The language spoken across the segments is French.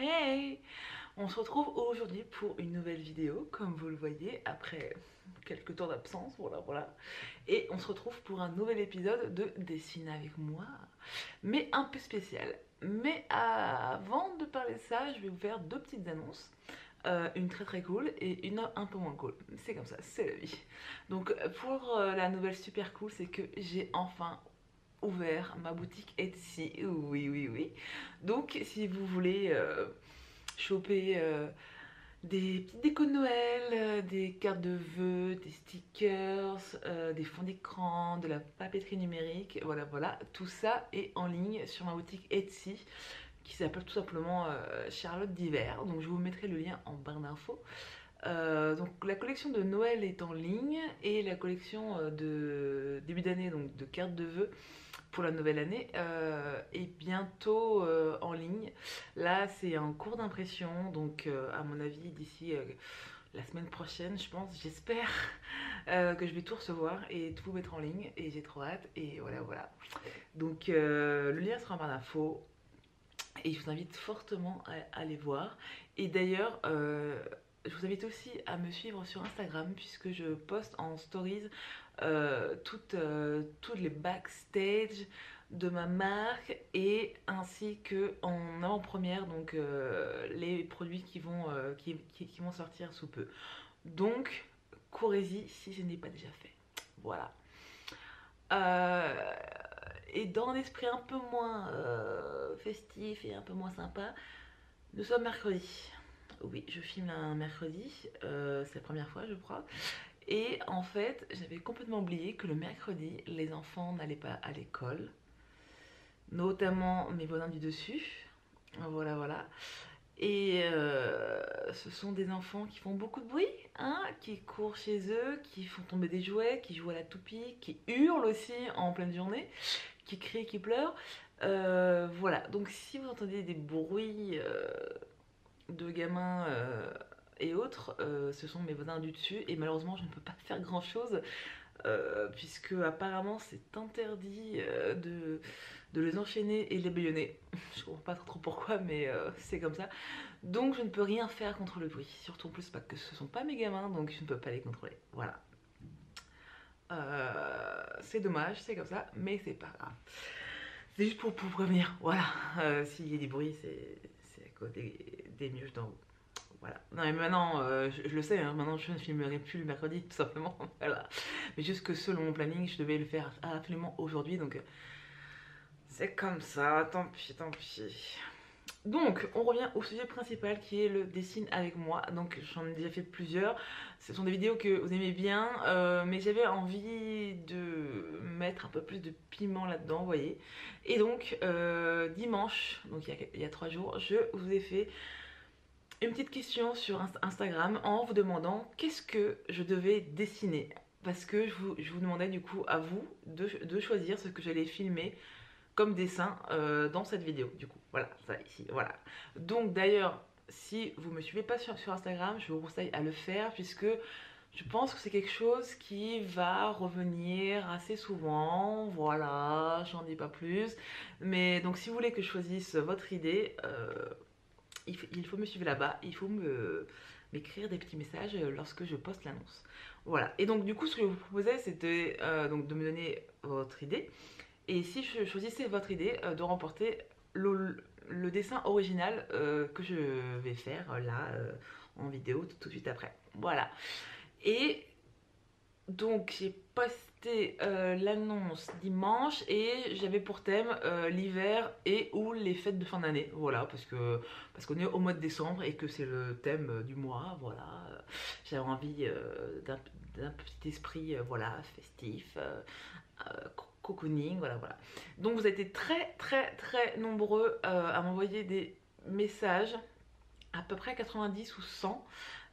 Hey! On se retrouve aujourd'hui pour une nouvelle vidéo, comme vous le voyez, après quelques temps d'absence, voilà. Et on se retrouve pour un nouvel épisode de Dessine avec moi, mais un peu spécial. Mais avant de parler de ça, je vais vous faire deux petites annonces. Une très cool et une un peu moins cool. C'est comme ça, c'est la vie. Donc pour la nouvelle super cool, c'est que j'ai enfin ouvert ma boutique Etsy. Oui. Donc si vous voulez choper des petites décos de Noël, des cartes de vœux, des stickers, des fonds d'écran, de la papeterie numérique, voilà, tout ça est en ligne sur ma boutique Etsy qui s'appelle tout simplement Charlotte d'hiver. Donc je vous mettrai le lien en barre d'infos. Donc la collection de Noël est en ligne et la collection de début d'année, donc de cartes de vœux pour la nouvelle année, est bientôt en ligne. Là c'est en cours d'impression, donc à mon avis d'ici la semaine prochaine, je pense, j'espère que je vais tout recevoir et tout mettre en ligne, et j'ai trop hâte. Et voilà. Donc le lien sera en barre d'infos et je vous invite fortement à aller voir. Et d'ailleurs je vous invite aussi à me suivre sur Instagram, puisque je poste en stories toutes les backstage de ma marque, et ainsi que en avant-première, donc les produits qui vont sortir sous peu. Donc courez-y si ce n'est pas déjà fait. Voilà. Et dans un esprit un peu moins festif et un peu moins sympa, nous sommes mercredi. Oui, je filme un mercredi, c'est la première fois je crois. Et en fait, j'avais complètement oublié que le mercredi, les enfants n'allaient pas à l'école. Notamment mes voisins du dessus. Voilà. Et ce sont des enfants qui font beaucoup de bruit, hein, qui courent chez eux, qui font tomber des jouets, qui jouent à la toupie, qui hurlent aussi en pleine journée, qui crient, qui pleurent. Voilà, donc si vous entendez des bruits de gamins et autres, ce sont mes voisins du dessus, et malheureusement je ne peux pas faire grand chose puisque apparemment c'est interdit de les enchaîner et les bâillonner. Je comprends pas trop pourquoi, mais c'est comme ça. Donc je ne peux rien faire contre le bruit, surtout en plus pas que ce sont pas mes gamins, donc je ne peux pas les contrôler. Voilà. C'est dommage, c'est comme ça, mais c'est pas grave. C'est juste pour prévenir, voilà. S'il y a des bruits, c'est à cause des mioches d'en haut. Voilà. Non mais maintenant, je le sais, hein, maintenant je ne filmerai plus le mercredi, tout simplement. Voilà. Mais juste que selon mon planning, je devais le faire absolument aujourd'hui, donc c'est comme ça, tant pis. Donc, on revient au sujet principal qui est le dessine avec moi. Donc, j'en ai déjà fait plusieurs. Ce sont des vidéos que vous aimez bien, mais j'avais envie de mettre un peu plus de piment là-dedans, vous voyez. Et donc, dimanche, donc il y a 3 jours, je vous ai fait une petite question sur Instagram en vous demandant qu'est-ce que je devais dessiner. Parce que je vous demandais du coup à vous de choisir ce que j'allais filmer comme dessin dans cette vidéo, du coup. Voilà, ça ici, voilà. Donc d'ailleurs, si vous me suivez pas sur Instagram, je vous conseille à le faire, puisque je pense que c'est quelque chose qui va revenir assez souvent. Voilà, j'en dis pas plus. Mais donc si vous voulez que je choisisse votre idée, il faut me suivre là-bas, il faut m'écrire des petits messages lorsque je poste l'annonce. Voilà, et donc du coup ce que je vous proposais, c'était donc de me donner votre idée, et si je choisissais votre idée, de remporter le dessin original que je vais faire là en vidéo tout de suite après. Voilà. Et donc j'ai posté l'annonce dimanche, et j'avais pour thème l'hiver et ou les fêtes de fin d'année. Voilà, parce qu'on est au mois de décembre et que c'est le thème du mois. Voilà, j'avais envie d'un petit esprit voilà, festif, cocooning, voilà. Donc vous avez été très nombreux à m'envoyer des messages, à peu près 90 ou 100.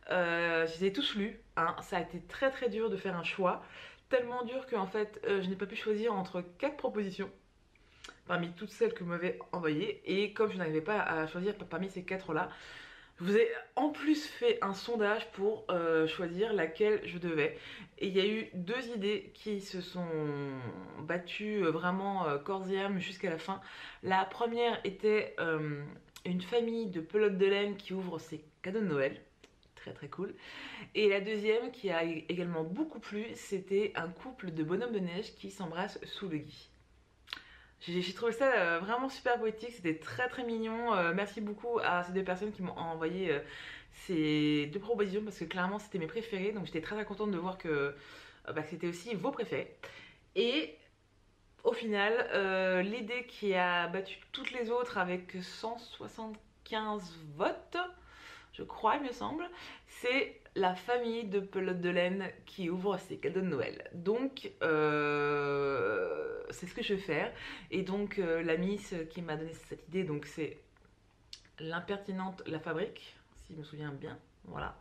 Je les ai tous lus, hein. Ça a été très dur de faire un choix, tellement dur que en fait je n'ai pas pu choisir entre 4 propositions parmi toutes celles que vous m'avez envoyées, et comme je n'arrivais pas à choisir parmi ces 4 là, je vous ai en plus fait un sondage pour choisir laquelle je devais, et il y a eu 2 idées qui se sont battues vraiment corps et âme jusqu'à la fin. La première était une famille de pelotes de laine qui ouvre ses cadeaux de Noël. Très très cool. Et la deuxième qui a également beaucoup plu, c'était un couple de bonhommes de neige qui s'embrassent sous le gui. J'ai trouvé ça vraiment super poétique, c'était très très mignon. Merci beaucoup à ces deux personnes qui m'ont envoyé ces deux propositions parce que clairement c'était mes préférés. Donc j'étais très très contente de voir que c'était aussi vos préférés. Et au final, l'idée qui a battu toutes les autres avec 175 votes, je crois, il me semble, c'est la famille de pelotes de laine qui ouvre ses cadeaux de Noël. Donc, c'est ce que je vais faire. Et donc, la miss qui m'a donné cette idée, donc c'est l'impertinente La Fabrique, si je me souviens bien. Voilà.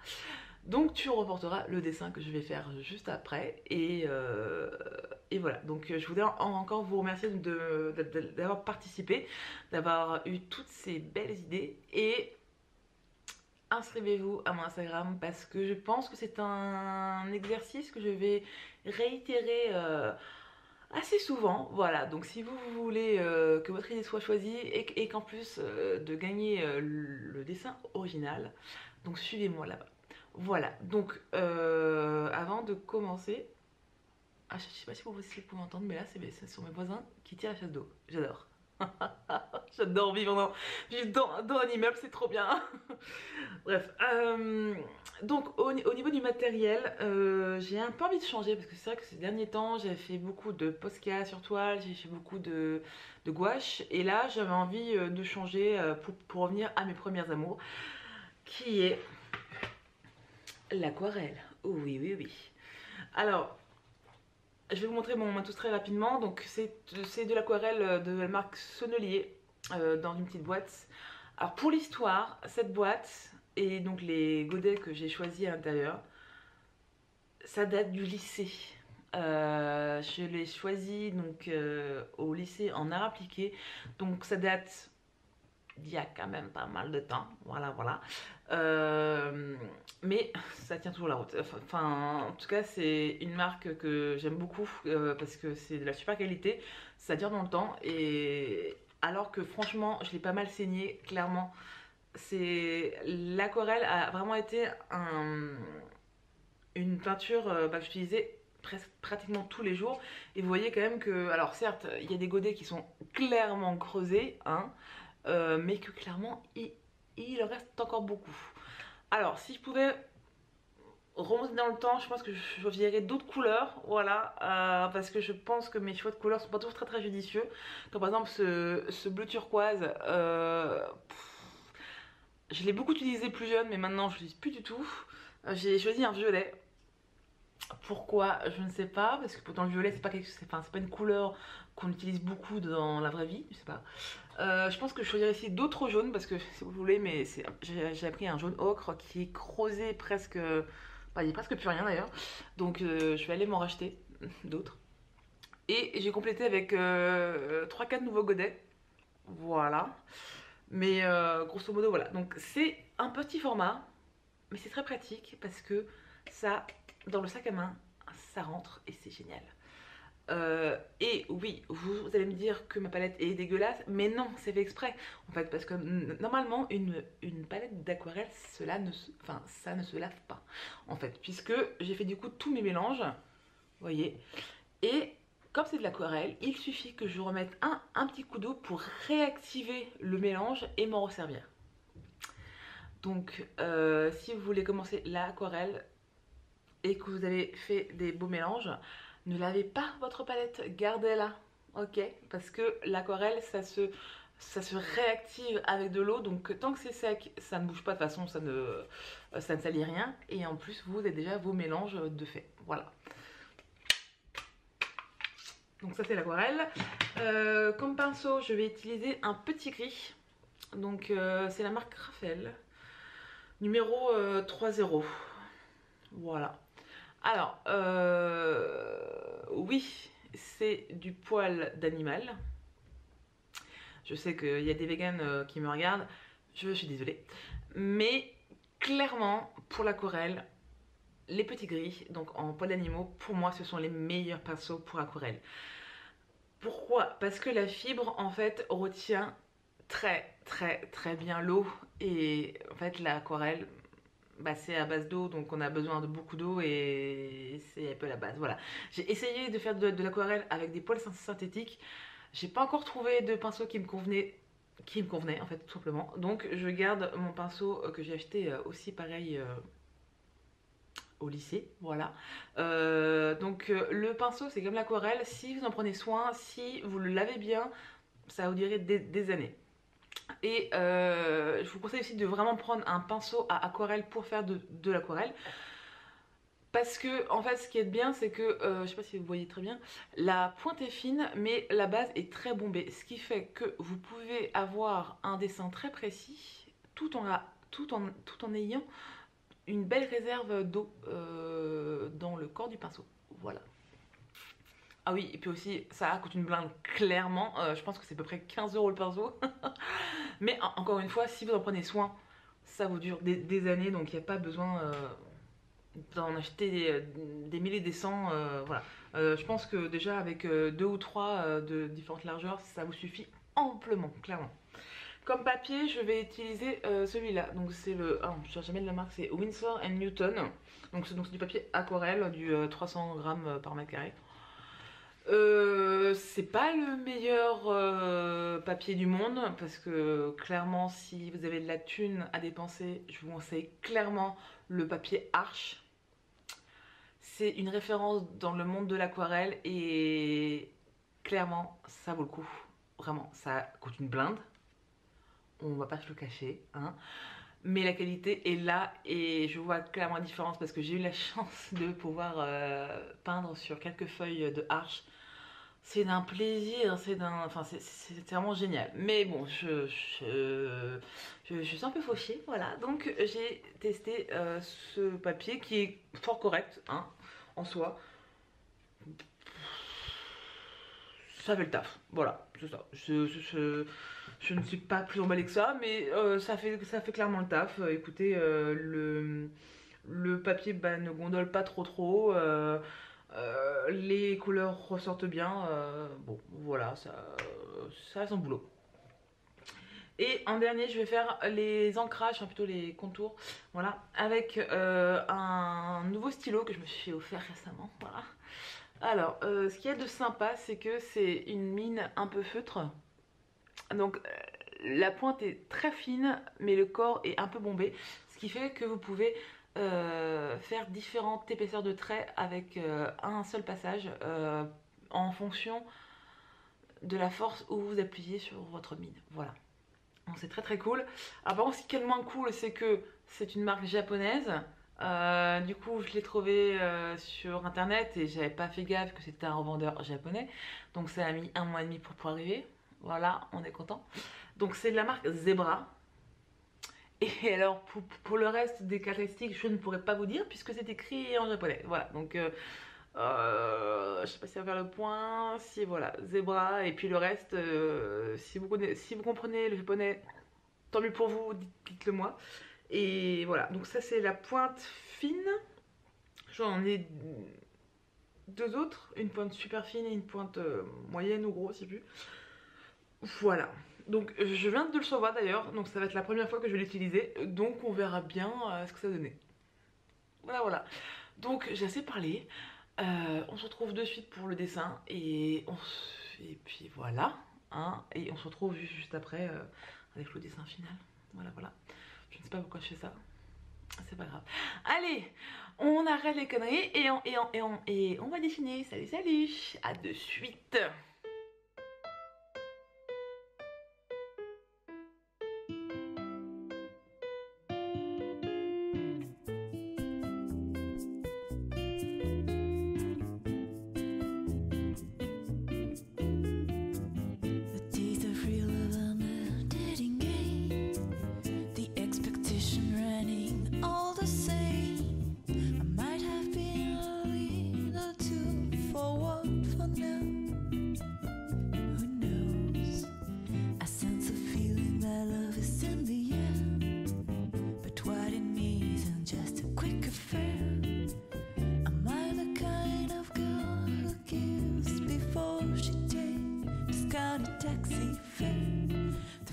Donc, tu reporteras le dessin que je vais faire juste après. Et voilà. Donc, je voudrais encore vous remercier d'avoir participé, d'avoir eu toutes ces belles idées. Et inscrivez-vous à mon Instagram parce que je pense que c'est un exercice que je vais réitérer assez souvent. Voilà, donc si vous voulez que votre idée soit choisie et qu'en plus de gagner le dessin original, donc suivez-moi là-bas. Voilà, donc avant de commencer, je sais pas si vous pouvez entendre, mais là ce sont mes voisins qui tirent la chasse d'eau. J'adore. J'adore vivre dans un immeuble, c'est trop bien. Bref, donc au niveau du matériel, j'ai un peu envie de changer parce que c'est vrai que ces derniers temps j'ai fait beaucoup de Posca sur toile, j'ai fait beaucoup de gouache et là j'avais envie de changer pour revenir à mes premiers amours qui est l'aquarelle. Oh, oui, oui, oui. Alors, je vais vous montrer mon matos très rapidement. Donc c'est de l'aquarelle de la marque Sonnelier dans une petite boîte. Alors pour l'histoire, cette boîte et donc les godets que j'ai choisis à l'intérieur, ça date du lycée. Je l'ai choisi donc au lycée en art appliqué. Donc ça date d'il y a quand même pas mal de temps. Voilà, voilà. Mais ça tient toujours la route. Enfin, en tout cas, c'est une marque que j'aime beaucoup parce que c'est de la super qualité. Ça dure dans le temps et alors que franchement, je l'ai pas mal saigné, clairement. L'aquarelle a vraiment été une peinture que j'utilisais pratiquement tous les jours. Et vous voyez quand même que, alors certes, il y a des godets qui sont clairement creusés, hein, mais que clairement, il en reste encore beaucoup. Alors, si je pouvais remonter dans le temps, je pense que je choisirais d'autres couleurs, voilà, parce que je pense que mes choix de couleurs sont pas toujours très très judicieux. Comme par exemple ce bleu turquoise, je l'ai beaucoup utilisé plus jeune, mais maintenant je l'utilise plus du tout. J'ai choisi un violet. Pourquoi? Je ne sais pas, parce que pourtant le violet c'est pas une couleur qu'on utilise beaucoup dans la vraie vie, je sais pas. Je pense que je choisirais ici d'autres jaunes parce que si vous voulez, mais j'ai pris un jaune ocre qui est creusé presque, il n'y a presque plus rien d'ailleurs. Donc je vais aller m'en racheter d'autres. Et j'ai complété avec 3-4 nouveaux godets. Voilà. Mais grosso modo voilà. Donc c'est un petit format, mais c'est très pratique parce que ça, dans le sac à main, ça rentre et c'est génial. Et oui, vous allez me dire que ma palette est dégueulasse, mais non, c'est fait exprès en fait, parce que normalement une palette d'aquarelle, ça ne se lave pas en fait, puisque j'ai fait du coup tous mes mélanges, vous voyez, et comme c'est de l'aquarelle, il suffit que je remette un petit coup d'eau pour réactiver le mélange et m'en resservir. Donc si vous voulez commencer l'aquarelle et que vous avez fait des beaux mélanges, ne lavez pas votre palette, gardez-la, ok? Parce que l'aquarelle, ça se réactive avec de l'eau, donc tant que c'est sec, ça ne bouge pas, de toute façon, ça ne salit rien. Et en plus, vous avez déjà vos mélanges de fait, voilà. Donc ça, c'est l'aquarelle. Comme pinceau, je vais utiliser un petit gris. Donc c'est la marque Raphaël, numéro 30. Voilà. Alors, oui, c'est du poil d'animal. Je sais qu'il y a des véganes qui me regardent, je suis désolée. Mais clairement, pour l'aquarelle, les petits gris, donc en poil d'animaux, pour moi, ce sont les meilleurs pinceaux pour aquarelle. Pourquoi? Parce que la fibre, en fait, retient très bien l'eau. Et en fait l'aquarelle, bah, c'est à base d'eau, donc on a besoin de beaucoup d'eau et c'est un peu la base. Voilà. J'ai essayé de faire de l'aquarelle avec des poils synthétiques. J'ai pas encore trouvé de pinceau qui me convenait en fait tout simplement. Donc je garde mon pinceau que j'ai acheté aussi pareil au lycée, voilà. Le pinceau c'est comme l'aquarelle, si vous en prenez soin, si vous le lavez bien, ça va vous durer des années. Et je vous conseille aussi de vraiment prendre un pinceau à aquarelle pour faire de l'aquarelle. Parce que en fait ce qui est bien c'est que, je sais pas si vous voyez très bien, la pointe est fine mais la base est très bombée. Ce qui fait que vous pouvez avoir un dessin très précis tout en ayant une belle réserve d'eau dans le corps du pinceau. Voilà. Ah oui, et puis aussi, ça coûte une blinde, clairement. Je pense que c'est à peu près 15 € le pinceau. Mais encore une fois, si vous en prenez soin, ça vous dure des années, donc il n'y a pas besoin d'en acheter des milliers, des cents. Voilà. Je pense que déjà avec deux ou trois de différentes largeurs, ça vous suffit amplement, clairement. Comme papier, je vais utiliser celui-là. Donc c'est le, je ne sais jamais de la marque, c'est Winsor & Newton. Donc c'est du papier aquarelle, du 300 grammes par mètre carré. C'est pas le meilleur papier du monde parce que clairement si vous avez de la thune à dépenser, je vous conseille clairement le papier Arches. C'est une référence dans le monde de l'aquarelle et clairement ça vaut le coup. Vraiment, ça coûte une blinde, on va pas se le cacher, hein. Mais la qualité est là et je vois clairement la différence parce que j'ai eu la chance de pouvoir peindre sur quelques feuilles de Arches. C'est d'un plaisir, c'est vraiment génial. Mais bon, je suis un peu fauchée, voilà. Donc j'ai testé ce papier qui est fort correct, hein, en soi. Ça fait le taf, voilà, c'est ça. Je ne suis pas plus emballée que ça, mais ça fait clairement le taf. Écoutez, le papier ne gondole pas trop. Les couleurs ressortent bien. Bon, voilà, ça a son boulot. Et en dernier, je vais faire les ancrages, enfin plutôt les contours, voilà, avec un nouveau stylo que je me suis offert récemment, voilà. Alors, ce qu'il y a de sympa, c'est que c'est une mine un peu feutre. Donc, la pointe est très fine, mais le corps est un peu bombé. Ce qui fait que vous pouvez faire différentes épaisseurs de traits avec un seul passage en fonction de la force où vous appuyez sur votre mine. Voilà. Donc c'est très cool. Alors par contre, ce qui est le moins cool, c'est que c'est une marque japonaise. Du coup, je l'ai trouvé sur internet et j'avais pas fait gaffe que c'était un revendeur japonais. Donc ça a mis 1 mois et demi pour arriver. Voilà, on est content. Donc c'est de la marque Zebra. Et alors pour le reste des caractéristiques, je ne pourrais pas vous dire puisque c'est écrit en japonais. Voilà, donc je sais pas si on va faire le point. Si voilà, Zebra et puis le reste, si vous comprenez le japonais, tant mieux pour vous, dites-le moi. Et voilà, donc ça c'est la pointe fine. J'en ai deux autres, une pointe super fine et une pointe moyenne ou grosse, je sais plus. Voilà, donc je viens de le recevoir d'ailleurs, donc ça va être la première fois que je vais l'utiliser, donc on verra bien ce que ça donnait. Voilà. Donc j'ai assez parlé, on se retrouve de suite pour le dessin et puis voilà, hein, et on se retrouve juste après avec le dessin final. Voilà. Je ne sais pas pourquoi je fais ça, c'est pas grave. Allez, on arrête les conneries et on va dessiner. Salut, à de suite.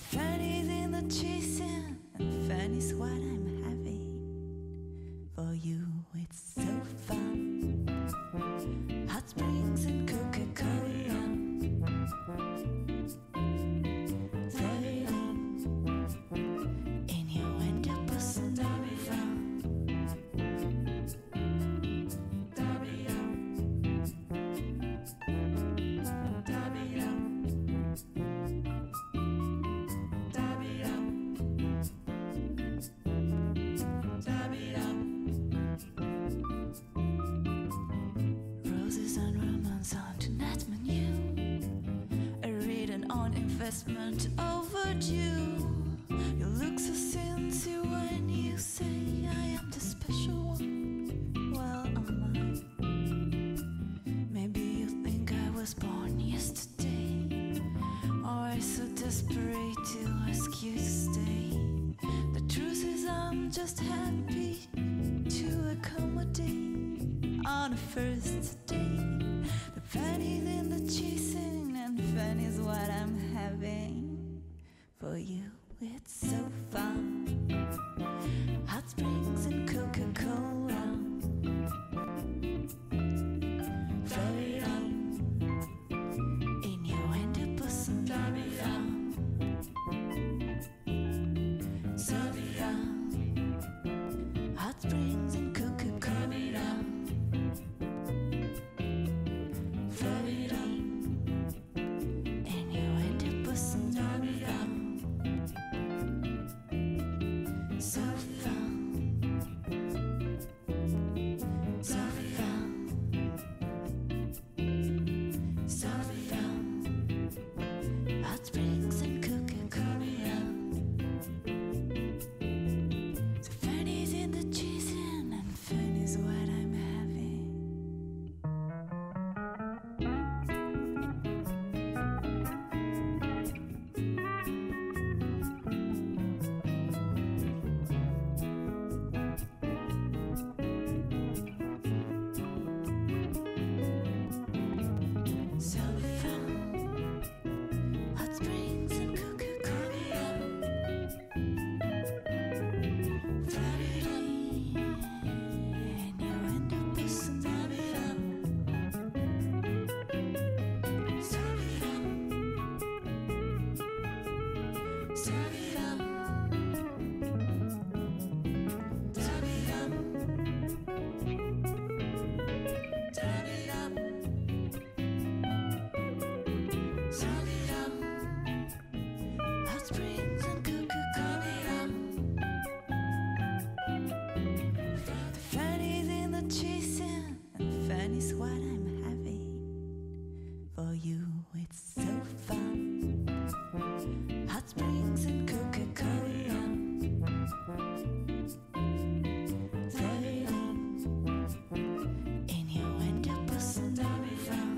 fanny's in the chasing, and fanny's what I'm having. For you, it's so fun. Hot springs and Coca-Cola. Floating in your window, busting down around. Roses and romance on tonight's menu. A reading on investment overdue. You look so sincere when you say I am the special one. Well, am I? Maybe you think I was born yesterday, or I so desperate to ask you to stay. The truth is I'm just happy to accommodate on a first date. The fanny's in the chasing, and fanny's what I'm having. For you, it's so fun. Hot springs and Coca-Cola. Floating in your window, busting down around. So fun. Hot springs and Coca-Cola. Floating in your window, busting down around. So fun. So fun. So fun. Hot springs and Coca-Cola. So fanny's in the chasing, and fanny's what I'm having. So fun. Hot springs and Coca-Cola. Floating in your window, busting down around. So fun. So fun. Turn it up. Turn it up. Turn it up. Hot springs and Coca-Cola. The fanny's in the chasing, and fanny's what I'm having. For you, it's so fun. Hot springs and Coca-Cola. Floating in your window, busting down around.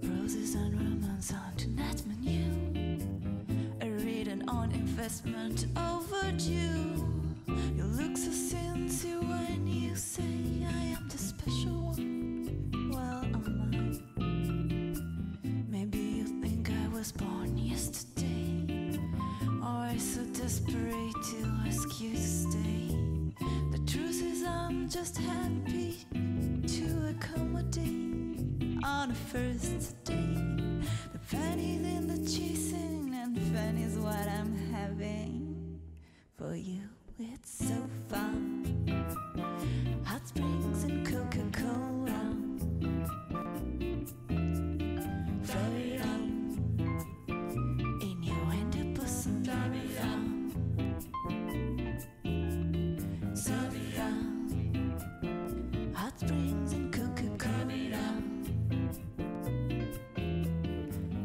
Roses and romance on tonight's menu. A reading on investment overdue. You look so sincere when you say I am the special one. Well, am I? Maybe you think I was born yesterday, or I so desperate to ask you to stay. The truth is I'm just happy to accommodate on a first date. The fanny's in the chasing, and fanny's what I'm having. For you, it's so fun. Hot springs and Coca-Cola. Floating in your window, busting down around. So fun. Hot springs and Coca-Cola.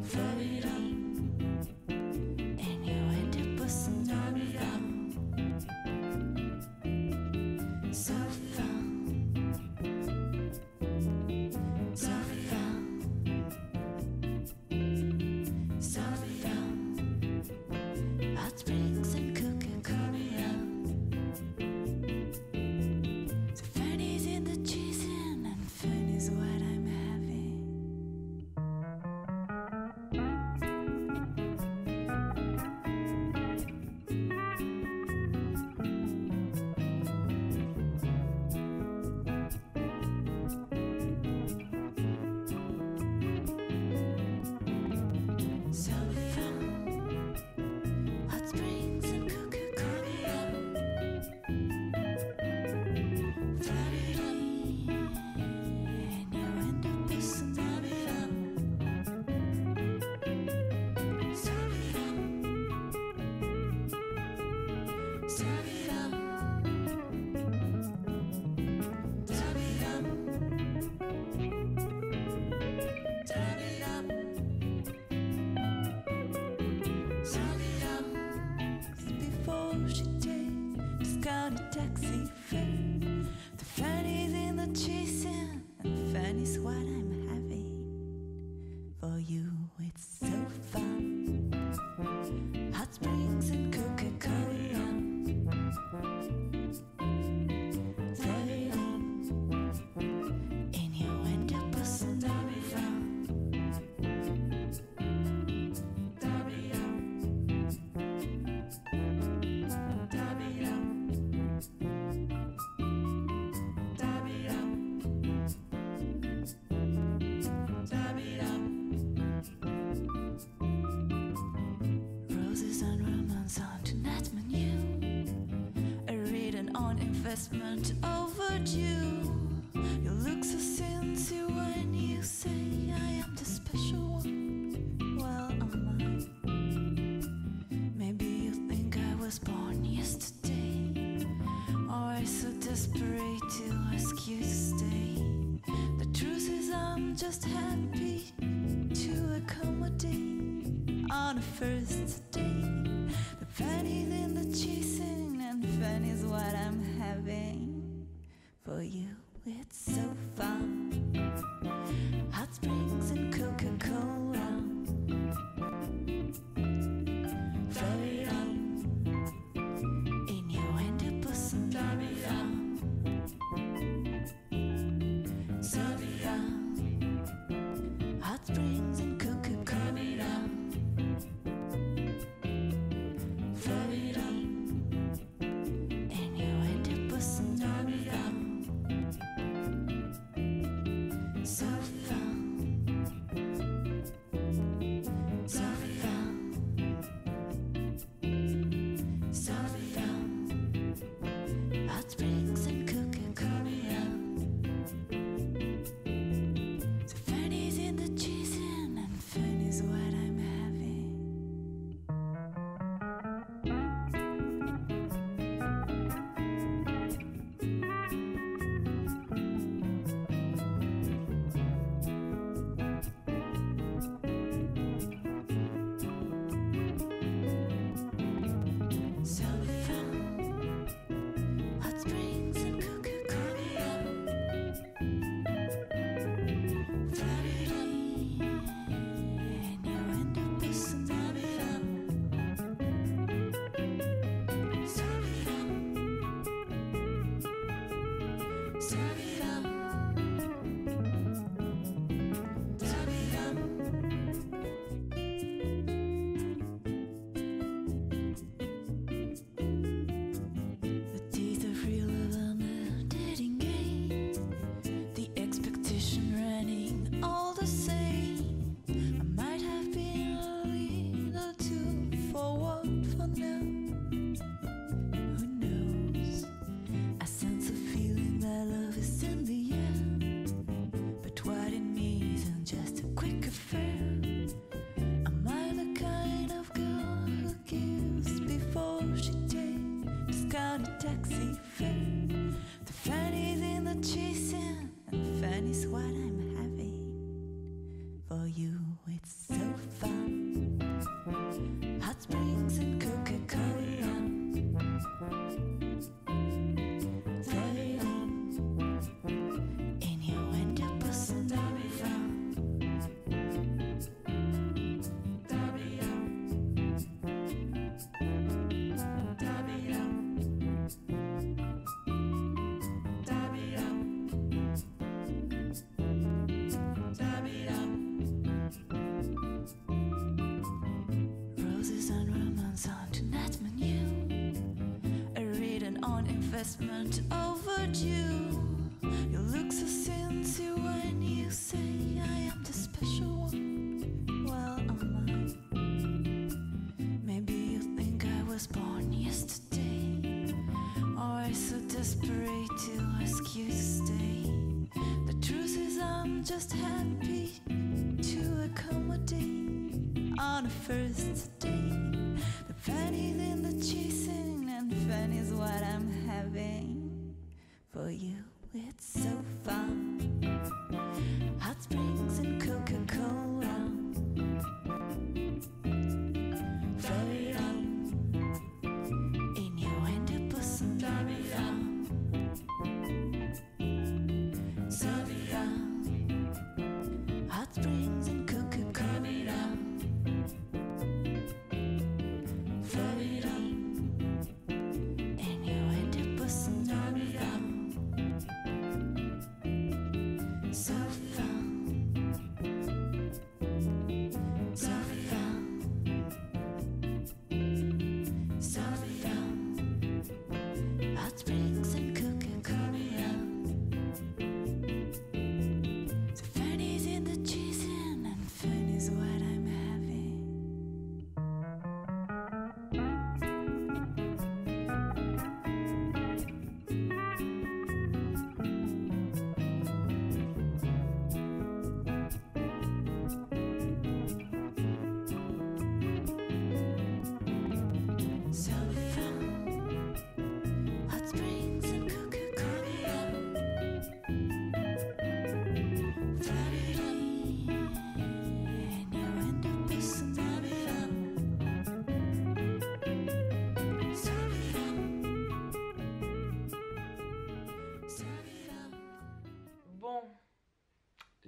Floating in your window, busting down around. So fun. taxi fare. The fanny's in the chasing, and fanny's what I'm having. For you, it's so fun. Hot springs and Coca-Cola. Floating in your window, busting down. Roses and romance on tonight's menu. A reading on investment overdue. You look so sincere when you say I am the special one. Well, am I? Maybe you think I was born yesterday, or I so desperate to ask you to stay. The truth is I'm just happy to accommodate on a first date. The fanny's in the chasing, and fanny's what I'm having. For you, it's so fun. Hot springs and Coca-Cola. Floating in your window, busting down. So fun. Hot springs and Coca-Cola. Floating in your window, busting down. So fun. So fun. So fun. Hot springs and Coca-Cola. So fanny's in the chasing, and fanny's what I'm having. So fun. Hot springs and Coca-Cola. Floating in your window, busting down. So fun. So fun. So fun. The days of real love on the dating game, the expectation running all the same. I might have been a little too forward for now. Who knows? I sense a feeling that love is in the air, but what it means isn't just a quick affair. Am I the kind of girl who gives before she takes discounted taxi fare? The fanny's in the chasing, and fanny's what I'm having. For you, it's so fun. Hot springs and Coca-Cola. Floating in your window, busting down. Roses and romance on tonight's menu. A reading on investment overdue. You look so sincere when you say I am the special one. Well, am I? Maybe you think I was born yesterday, or I so desperate to ask you to stay. The truth is I'm just happy to accommodate on a first date. The fanny's in the chasing, and fanny's what I'm having. For you, it's so fun. Hot springs and Coca-Cola. Floating in your window, busting down.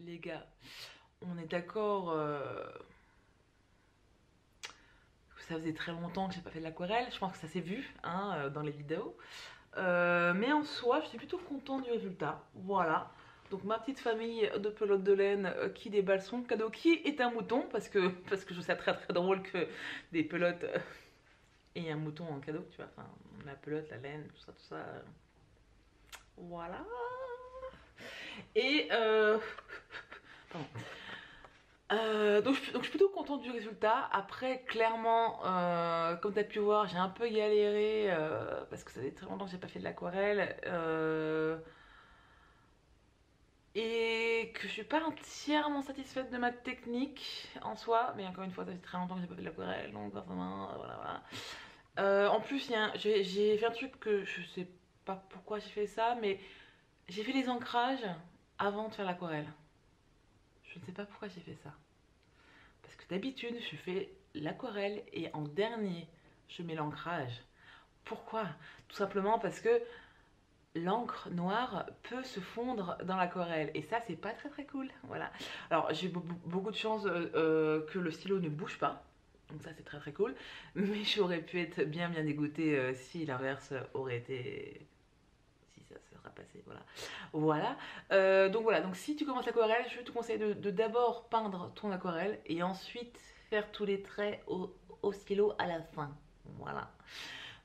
les gars, on est d'accord. Ça faisait très longtemps que j'ai pas fait de l'aquarelle. Je pense que ça s'est vu hein, dans les vidéos. Mais en soi, je suis plutôt contente du résultat. Voilà. Donc ma petite famille de pelotes de laine qui déballe son cadeau, qui est un mouton, parce que je trouve ça très très drôle que des pelotes aient un mouton en cadeau, tu vois. Enfin, la pelote, la laine, tout ça, tout ça. Voilà. Et pardon. Donc je suis plutôt contente du résultat. Après, clairement, comme tu as pu voir, j'ai un peu galéré parce que ça fait très longtemps que j'ai pas fait de l'aquarelle. Et que je suis pas entièrement satisfaite de ma technique en soi. Mais encore une fois, ça fait très longtemps que j'ai pas fait de l'aquarelle. Donc forcément, voilà, voilà. En plus, j'ai fait un truc que je sais pas pourquoi j'ai fait ça, mais j'ai fait les ancrages avant de faire l'aquarelle. Je ne sais pas pourquoi j'ai fait ça. Parce que d'habitude, je fais l'aquarelle et en dernier, je mets l'ancrage. Pourquoi? Tout simplement parce que l'encre noire peut se fondre dans l'aquarelle. Et ça, c'est pas très très cool. Voilà. Alors, j'ai beaucoup de chance que le stylo ne bouge pas. Donc ça, c'est très très cool. Mais j'aurais pu être bien dégoûtée si l'inverse aurait été... si ça sera passé, voilà. Voilà. Donc voilà, donc si tu commences l'aquarelle, je te conseille de d'abord peindre ton aquarelle et ensuite faire tous les traits au stylo à la fin. Voilà.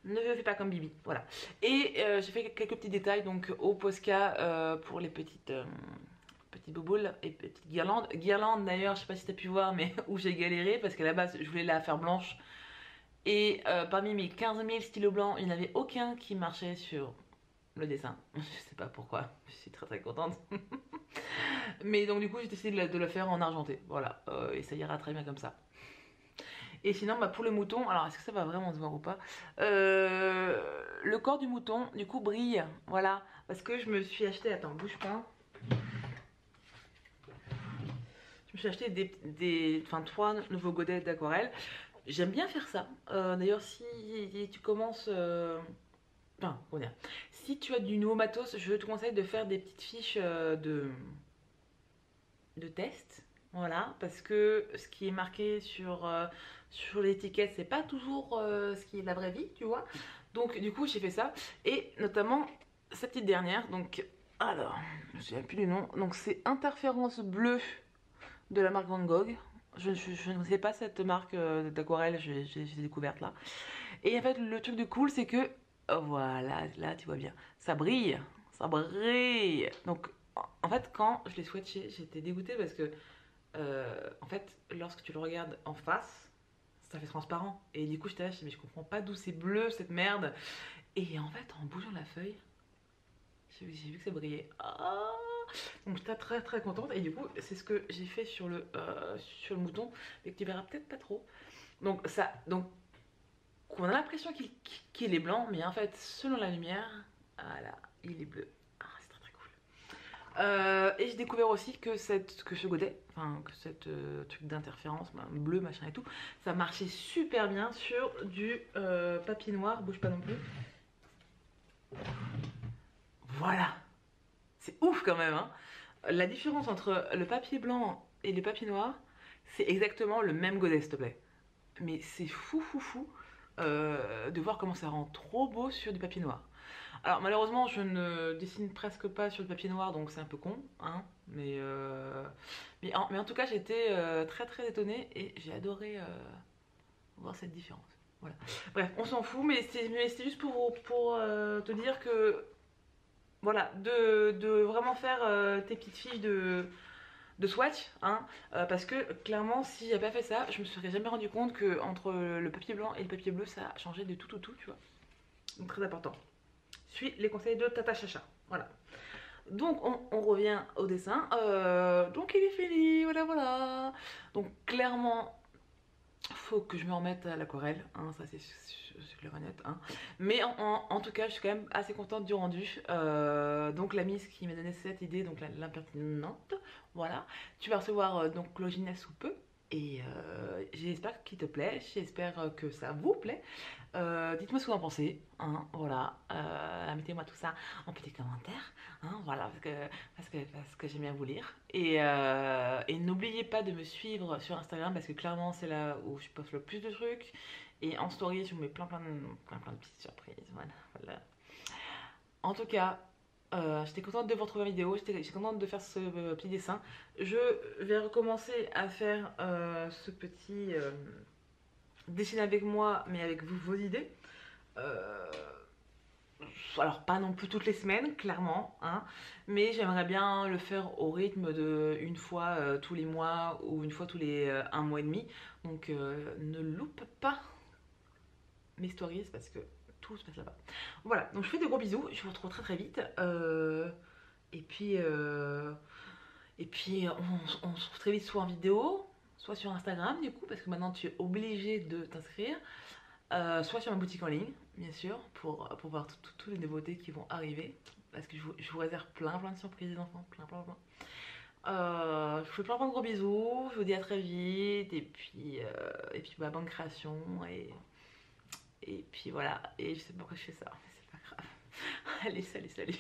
Ne fais pas comme Bibi, voilà. Et j'ai fait quelques petits détails donc au Posca pour les petites bouboules et petites guirlandes. Guirlandes d'ailleurs, je sais pas si tu as pu voir, mais où j'ai galéré parce qu'à la base je voulais la faire blanche. Et parmi mes 15 000 stylos blancs, il n'y en avait aucun qui marchait sur le dessin. Je sais pas pourquoi, je suis très très contente. Mais donc du coup j'ai décidé de le faire en argenté, voilà, et ça ira très bien comme ça. Et sinon bah, pour le mouton, alors est-ce que ça va vraiment se voir ou pas, le corps du mouton du coup brille, voilà, parce que je me suis acheté, attends bouge pas, je me suis acheté enfin 3 nouveaux godets d'aquarelle. J'aime bien faire ça, d'ailleurs si tu commences... Enfin, comment dire, si tu as du nouveau matos, je te conseille de faire des petites fiches de test. Voilà, parce que ce qui est marqué sur l'étiquette, c'est pas toujours ce qui est la vraie vie, tu vois. Donc, du coup, j'ai fait ça. Et notamment, cette petite dernière. Donc, alors, je me souviens plus du nom. Donc, c'est Interférence Bleue de la marque Van Gogh. Je ne sais pas cette marque d'aquarelle, j'ai découverte là. Et en fait, le truc de cool, c'est que voilà, là tu vois bien, ça brille, ça brille. Donc en fait quand je l'ai swatché, j'étais dégoûtée parce que en fait lorsque tu le regardes en face, ça fait transparent. Et du coup j'étais là, mais je comprends pas d'où c'est bleu cette merde. Et en fait en bougeant la feuille, j'ai vu que ça brillait. Ah, donc j'étais très très contente. Et du coup c'est ce que j'ai fait sur le mouton, mais que tu verras peut-être pas trop. Donc ça, donc on a l'impression qu'il est blanc, mais en fait, selon la lumière, voilà, il est bleu. Ah, c'est très très cool. Et j'ai découvert aussi que ce godet, enfin que cette truc d'interférence, bleu, machin et tout, ça marchait super bien sur du papier noir, bouge pas non plus. Voilà, c'est ouf quand même, hein. La différence entre le papier blanc et le papier noir, c'est exactement le même godet, s'il te plaît. Mais c'est fou. De voir comment ça rend trop beau sur du papier noir. Alors malheureusement je ne dessine presque pas sur du papier noir, donc c'est un peu con, hein, mais en tout cas j'ai été très très étonnée et j'ai adoré voir cette différence. Voilà. Bref, on s'en fout, mais c'est juste pour te dire que voilà, de vraiment faire tes petites fiches de swatch, hein, parce que clairement si j'avais pas fait ça, je me serais jamais rendu compte que entre le papier blanc et le papier bleu ça a changé de tout, tu vois. Donc très important. Suis les conseils de Tata Chacha. Voilà. Donc on revient au dessin. Donc il est fini, voilà. Donc clairement faut que je me remette à l'aquarelle, hein, ça c'est clair et net, hein. Mais en tout cas je suis quand même assez contente du rendu. Donc la Miss qui m'a donné cette idée, donc l'impertinente, voilà. Tu vas recevoir donc l'Ogina sous peu, Et j'espère qu'il te plaît, j'espère que ça vous plaît. Dites-moi ce que vous en pensez, hein, voilà. Mettez-moi tout ça en petits commentaires, hein, voilà, parce que j'aime bien vous lire. Et n'oubliez pas de me suivre sur Instagram parce que clairement c'est là où je poste le plus de trucs. Et en story, je vous mets plein de petites surprises, voilà. En tout cas, j'étais contente de vous retrouver en vidéo, j'étais contente de faire ce petit dessin. Je vais recommencer à faire ce petit dessiner avec moi, mais avec vous, vos idées. Alors pas non plus toutes les semaines, clairement, hein, mais j'aimerais bien le faire au rythme de une fois tous les mois ou une fois tous les un mois et demi. Donc ne loupe pas mes stories parce que tout se passe là-bas. Voilà, donc je vous fais des gros bisous, je vous retrouve très très vite. Et puis, on se retrouve très vite soit en vidéo, soit sur Instagram du coup, parce que maintenant tu es obligé de t'inscrire, soit sur ma boutique en ligne, bien sûr, pour voir toutes les nouveautés qui vont arriver, parce que je vous réserve plein de surprises les enfants, plein. Je vous fais plein de gros bisous, je vous dis à très vite, et puis bonne création, et puis voilà, et je sais pas pourquoi je fais ça, mais c'est pas grave. Allez, salut.